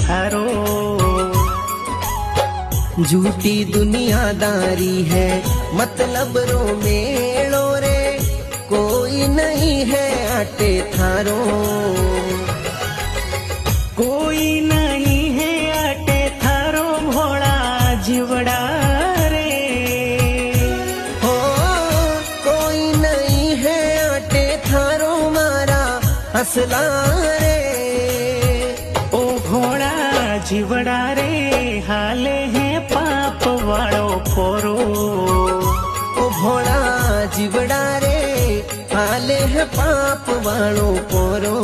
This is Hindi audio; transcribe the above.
थारो। झूठी दुनियादारी है मतलब रो मेलो रे, कोई नहीं है आटे थारो। कोई नहीं है आटे थारो भोला जीवड़ा रे। हो कोई नहीं है आटे थारो मारा हसला रे। ओ भोला जीवड़ा रे हाले है पाप वालो पोरो। ओ भोला जीवड़ा रे हाले है पाप वालो पोरो।